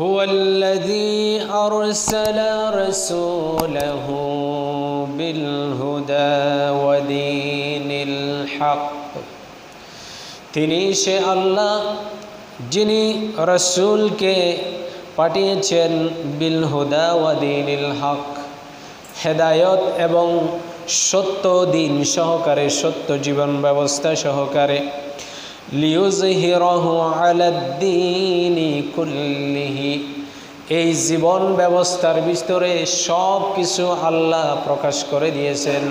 হুয়াল্লাযী আরসালা রাসূলাহু বিল হুদা ওয়া দীনিল হক। তিনি সে আল্লাহ যিনি রাসূলকে পাঠিয়েছেন বিল হুদা ওয়া দীনিল হক, হেদায়ত এবং সত্য দিন সহকারে, সত্য জীবন ব্যবস্থা সহকারে। লিইয়ুযহিরাহু আলাদ-দীনি কুল্লিহি, এই জীবন ব্যবস্থার ভিতরে সব কিছু আল্লাহ প্রকাশ করে দিয়েছেন,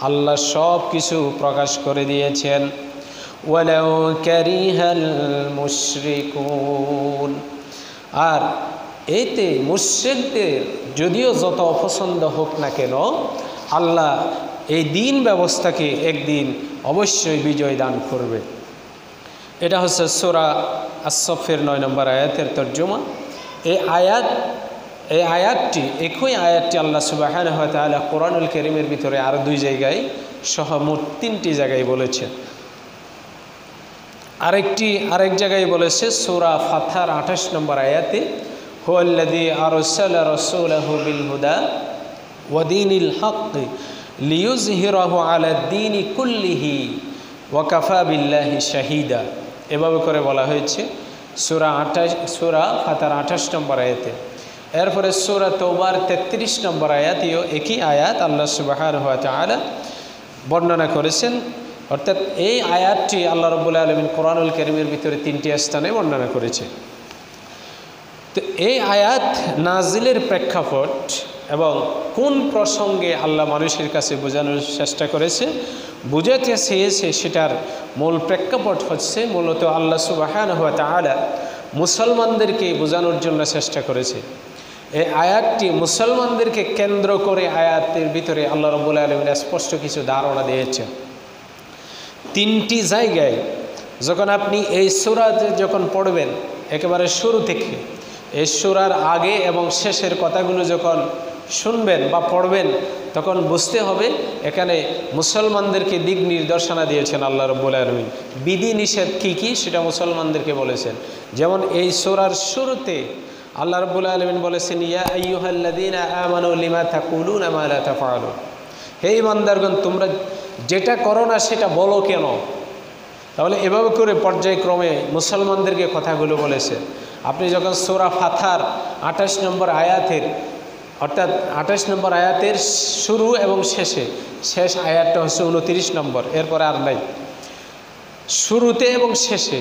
আল্লাহ সব কিছু প্রকাশ করে দিয়েছেন। ওয়ালাউ কারিহাল মুশরিকুন, আর এইতে মুশরিকদের যদিও যত অপছন্দ হোক না কেন, আল্লাহ এই দিন ব্যবস্থাকে একদিন অবশ্যই বিজয় দান করবে। এটা হচ্ছে সূরা আস-সফের 9 নম্বর আয়াতের তর্জমা। এই আয়াতটি একই আয়াতটি আল্লাহ সুবহানাহু ওয়া তাআলা কোরআনুল কারীমের ভিতরে আরও 2 জায়গায় সহ মোট 3টি জায়গায় বলেছেন। আরেক জায়গায় বলেছে সূরা ফাতহার 28 নম্বর আয়াতে, হুয়াল্লাযী আরসালা রাসূলাহু বিল হুদা ওয়া দীনিল হক লিইয়ুযহিরাহু আলাদ-দীনি কুল্লিহি ওয়া কাফা বিল্লাহি শাহীদা। এভাবে করে বলা হয়েছে সূরা ফাতহার 28 নম্বর আয়াতে। এরপরে সূরা তাওবার 33 নম্বর আয়াতেও একই আয়াত আল্লাহ সুবহানাহু ওয়া তাআলা বর্ণনা করেছেন। অর্থাৎ এই আয়াতটি আল্লাহ রাব্বুল আলামিন কোরআনুল কারীমের ভিতরে 3টি স্থানে বর্ণনা করেছে। তো এই আয়াত নাজিলের প্রেক্ষাপট এবং কোন প্রসঙ্গে আল্লাহ মানুষের কাছে বোঝানোর চেষ্টা করেছে, বুঝাতে চেয়েছে, সেটার মূল প্রেক্ষাপট হচ্ছে মূলত আল্লাহ সুবহানাহু ওয়া তাআলা মুসলমানদেরকে বোঝানোর জন্য চেষ্টা করেছে। এই আয়াতটি মুসলমানদেরকে কেন্দ্র করে আয়াতের ভিতরে আল্লাহ রাব্বুল আলামিন স্পষ্ট কিছু ধারণা দিয়েছেন। 3টি জায়গায় যখন আপনি এই সূরাতে যখন পড়বেন, একেবারে শুরু থেকে এই সূরার আগে এবং শেষের কথাগুলো যখন শুনবেন বা পড়বেন, তখন বুঝতে হবে এখানে মুসলমানদেরকে দিক নির্দেশনা দিয়েছেন আল্লাহ রাব্বুল আলামিন। বিধি নিষেধ কী কী সেটা মুসলমানদেরকে বলেছেন। যেমন এই সূরার শুরুতে আল্লাহ রাব্বুল আলামিন বলেছেন, ইয়া আইয়ুহাল্লাযীনা আমানু লিমা তাকুলুনা মা লা তাফআলুন, হে ঈমানদারগণ তোমরা যেটা করো না সেটা বলো কেন। তাহলে এভাবে করে পর্যায়ক্রমে মুসলমানদেরকে কথাগুলো বলেছে। আপনি যখন সূরা ফাতহার 28 নম্বর আয়াতের, অর্থাৎ 28 নম্বর আয়াতের শুরু এবং শেষ আয়াতটা হচ্ছে 29 নম্বর, এরপরে আর নাই, শুরুতে এবং শেষে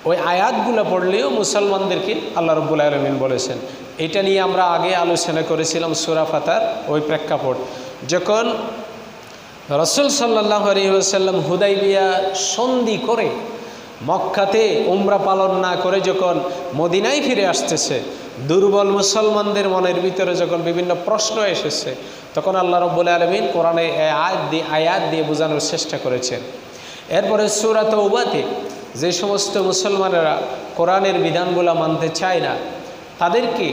ওই আয়াতগুলো পড়লেও মুসলমানদেরকে আল্লাহ রাব্বুল আলামিন বলেছেন। এটা নিয়ে আমরা আগে আলোচনা করেছিলাম সূরা ফাতহার ওই প্রেক্ষাপট। যখন রাসূল সাল্লাল্লাহু আলাইহি ওয়াসাল্লাম হুদাইবিয়া সন্ধি করে মক্কাতে উমরা পালন না করে যখন মদিনায় ফিরে আসতেছে, দুর্বল মুসলমানদের মনের ভিতরে যখন বিভিন্ন প্রশ্ন এসেছে, তখন আল্লাহ রাব্বুল আলামিন কোরআনে আয়াত দিয়ে বোঝানোর চেষ্টা করেছেন। এরপরে সূরা তাওবাতে যে সমস্ত মুসলমানেরা কোরআনের বিধানগুলো মানতে চায় না, তাদেরকে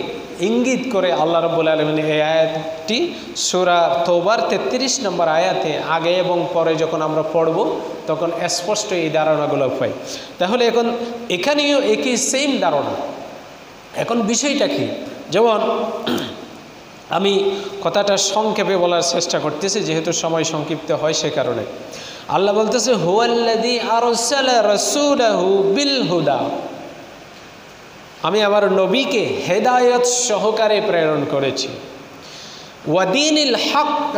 ইঙ্গিত করে আল্লাহ রাব্বুল আলামিন এই আয়াতটি সূরা তাওবার 33 নম্বর আয়াতে আগে এবং পরে যখন আমরা পড়ব, তখন স্পষ্ট এই ধারণাগুলো পাই। তাহলে এখন এখানেও একই সেম ধারণা। এখন বিষয়টা কি, যেমন আমি কথাটা সংক্ষেপে বলার চেষ্টা করতেছি, যেহেতু সময় সংক্ষিপ্ত হয় সে কারণে। আল্লাহ বলতেছে, হুয়াল্লাযী আরসালা রাসূলাহু বিল হুদা, আমি আমার নবীকে হেদায়েত সহকারে প্রেরণ করেছি। ওয়া দীনিল হক,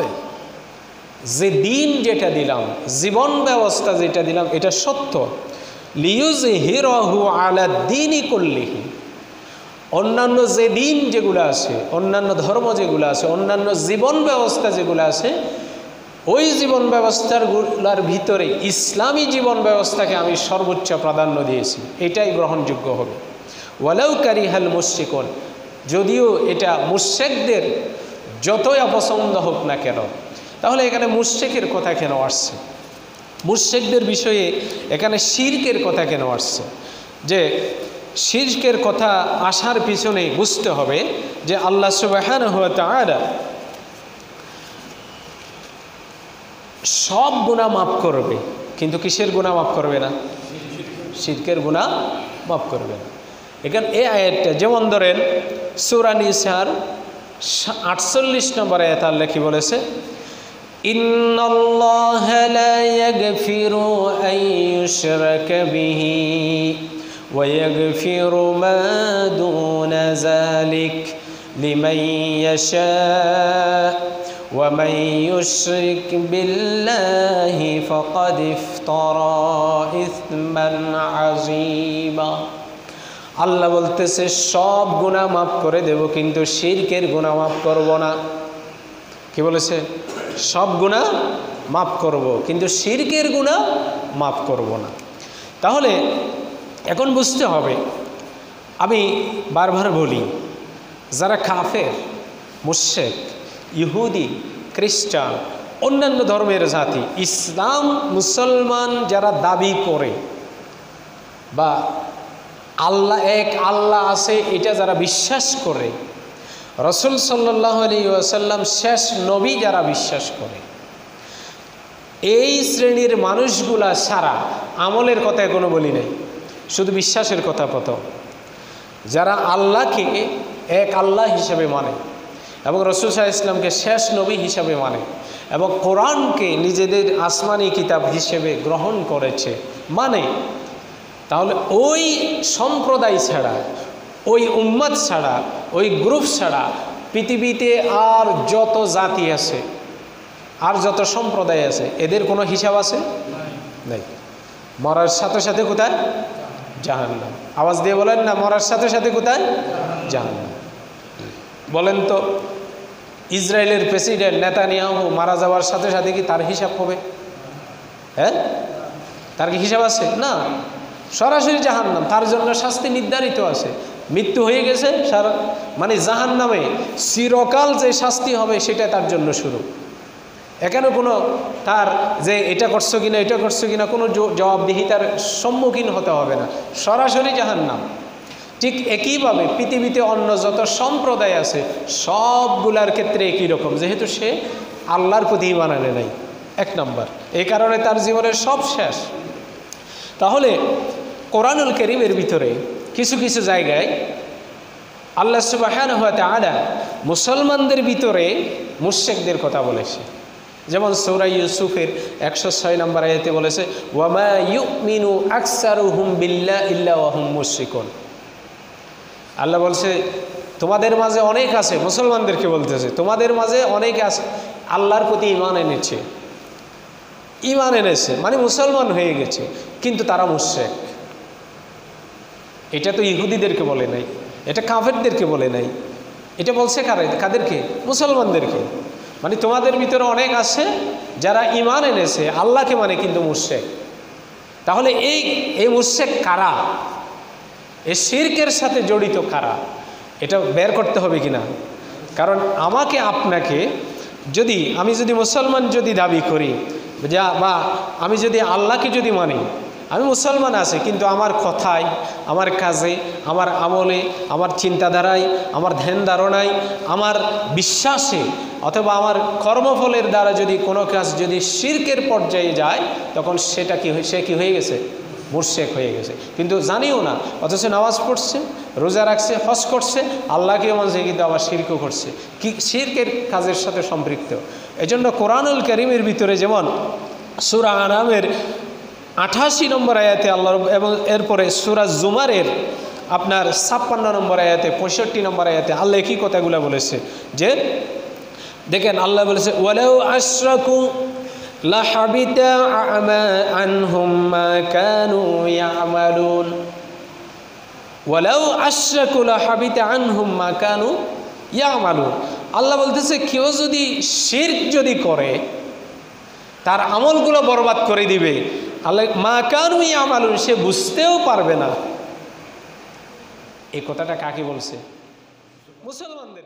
যে দিন যেটা দিলাম, জীবন ব্যবস্থা যেটা দিলাম এটা সত্য। লিইয়ুযহিরাহু আলাদ-দীনি কুল্লিহি, অন্যান্য যে দিন যেগুলো আছে, অন্যান্য ধর্ম যেগুলো আছে, অন্যান্য জীবন ব্যবস্থা যেগুলো আছে, ওই জীবন ব্যবস্থাগুলোর ভিতরে ইসলামী জীবন ব্যবস্থাকে আমি সর্বোচ্চ প্রাধান্য দিয়েছি, এটাই গ্রহণযোগ্য হবে। ওয়ালাউ কারিহাল মুশরিকুন, যদিও এটা মুশরিকদের যতই অপছন্দ হোক না কেন। তাহলে এখানে মুশরিকের কথা কেন আসছে? মুশরিকদের বিষয়ে এখানে শিরকের কথা কেন আসছে? যে শিরকের কথা আসার পিছনে বুঝতে হবে যে আল্লাহ সুবহানাহু ওয়া তাআলা সব গুনাহ মাফ করবে, কিন্তু কিসের গুনাহ মাফ করবে না? শিরকের গুনাহ মাফ করবে না। এখানে এই আয়াতটা যেমন ধরেন সূরা নিসার 48 নম্বর আয়াত আল্লাহ কি বলেছে, ইন্নাল্লাহা লা ইয়াগফিরু আন ইউশরাকা বিহি ওয়া ইয়াগফিরু মা দুনা যালিক লিমান ইয়াশা ওয়া মান ইউশরিক বিল্লাহি ফাকাদ ইফতারা ইসমান আযীমা। আল্লাহ বলতেছে সব গুনাহ মাফ করে দেব, কিন্তু শিরকের গুনাহ মাফ করব না। কি বলেছে? সব গুনাহ মাফ করব, কিন্তু শিরকের গুনাহ মাফ করব না। তাহলে এখন বুঝতে হবে, আমি বারবার বলি, যারা কাফের, মুশরিক, ইহুদি, খ্রিস্টান, অন্যান্য ধর্মের জাতি, ইসলাম মুসলমান যারা দাবি করে বা আল্লাহ এক আল্লাহ আছে এটা যারা বিশ্বাস করে, রাসূল সাল্লাল্লাহু আলাইহি ওয়াসাল্লাম শেষ নবী যারা বিশ্বাস করে, এই শ্রেণীর মানুষগুলা সারা আমলের কথা কোনো বলি নাই, শুধু বিশ্বাসের কথা প্রথম। যারা আল্লাহকে এক আল্লাহ হিসেবে মানে এবং রাসূল সাল্লাল্লাহু আলাইহি ওয়াসাল্লামকে শেষ নবী হিসেবে মানে এবং কোরআনকে নিজেদের আসমানি কিতাব হিসেবে গ্রহণ করেছে মানে, তাহলে ওই সম্প্রদায় ছাড়া, ওই উম্মত ছাড়া, ওই গ্রুপ ছাড়া পৃথিবীতে আর যত জাতি আছে, আর যত সম্প্রদায় আছে, এদের কোনো হিসাব আছে? নাই। মরার সাথে সাথে কোথায়? জাহান্নাম। আওয়াজ দিয়ে বলেন না, মরার সাথে সাথে কোথায়? জাহান্নাম। বলেন তো, ইসরায়েলের প্রেসিডেন্ট নেতানিয়াহু মারা যাওয়ার সাথে সাথে কি তার হিসাব হবে? হ্যাঁ, তার কি হিসাব আছে? না, সরাসরি জাহান্নাম। তার জন্য শাস্তি নির্ধারিত আছে, মৃত্যু হয়ে গেছে, মানে জাহান্নামে চিরকাল যে শাস্তি হবে সেটা তার জন্য শুরু। এখানে কোনো তার যে এটা করছো কিনা, এটা করছো কিনা কোনো জবাবদিহিতার সম্মুখীন হতে হবে না, সরাসরি জাহান্নাম। ঠিক একইভাবে পৃথিবীতে অন্য যত সম্প্রদায় আছে সবগুলার ক্ষেত্রে একই রকম, যেহেতু সে আল্লাহর প্রতি ঈমান আনে নাই, এক নম্বর, এই কারণে তার জীবনের সব শেষ। তাহলে কোরআনুল কারীমের ভিতরে কিছু কিছু জায়গায় আল্লাহ সুবহানাহু ওয়া তাআলা মুসলমানদের ভিতরে মুশরিকদের কথা বলেছে। যেমন সূরা ইউসুফের 106 নম্বর আয়াতে বলেছে, ওয়া মা ইউমিনু আকসারুহুম বিল্লাহি ইল্লা ওয়া হুম মুশরিকুন। আল্লাহ বলছে তোমাদের মাঝে অনেক আছে, মুসলমানদেরকে বলতেছে তোমাদের মাঝে অনেক আছে আল্লাহর প্রতি ঈমান এনেছে, ঈমান এনেছে মানে মুসলমান হয়ে গেছে, কিন্তু তারা মুশরিক। এটা তো ইহুদিদেরকে বলে নাই, এটা কাফেরদেরকে বলে নাই, এটা বলছে কাদেরকে? মুসলমানদেরকে। মানে তোমাদের ভিতরে অনেক আছে যারা ঈমান এনেছে আল্লাহকে মানে, কিন্তু মুশরিক। তাহলে এই মুশরিক কারা? এই শিরকের সাথে জড়িত কারা, এটা বের করতে হবে কিনা। কারণ আমাকে আপনাকে যদি, আমি যদি মুসলমান যদি দাবি করি বা আমি যদি আল্লাহকে যদি মানি, আমি মুসলমান আছি, কিন্তু আমার কথায়, আমার কাজে, আমার আমলে, আমার চিন্তাধারায়, আমার ধ্যান ধারণায়, আমার বিশ্বাসে অথবা আমার কর্মফলের দ্বারা যদি কোনো কাজ যদি শিরকের পর্যায়ে যায়, তখন সেটা কি, সে কি হয়ে গেছে? মুশরিক হয়ে গেছে। কিন্তু জানিও না, অথচ নামাজ পড়ছে, রোজা রাখছে, হজ করছে, আল্লাহকেও মানছে, কিন্তু আবার শিরকও করছে, কি শিরকের কাজের সাথে সম্পৃক্ত। এজন্য কোরআনুল কারীমের ভিতরে যেমন সূরা আনামের 88 নম্বর আয়াতে আল্লাহ, এবং এরপরে সূরা জুমারের আপনার 56 নম্বর আয়াতে, 65 নম্বর আয়াতে আল্লাহ কি কথাগুলো বলেছে, যে দেখেন আল্লাহ বলেছে, ওয়ালাউ আশরাকু লাহাবিতা আনহুম মা কানু ইয়ামালুন। ওয়ালাউ আশরাকু লাহাবিতা আনহুম মা কানু ইয়ামালুন। আল্লাহ বলতেছে কেউ যদি শিরক যদি করে তার আমলগুলো বরবাদ করে দিবে। আল্লাহ মা কানু ইয়ামালুন, সে বুঝতেও পারবে না। এই কথাটা কাকে বলছে? মুসলমানদের।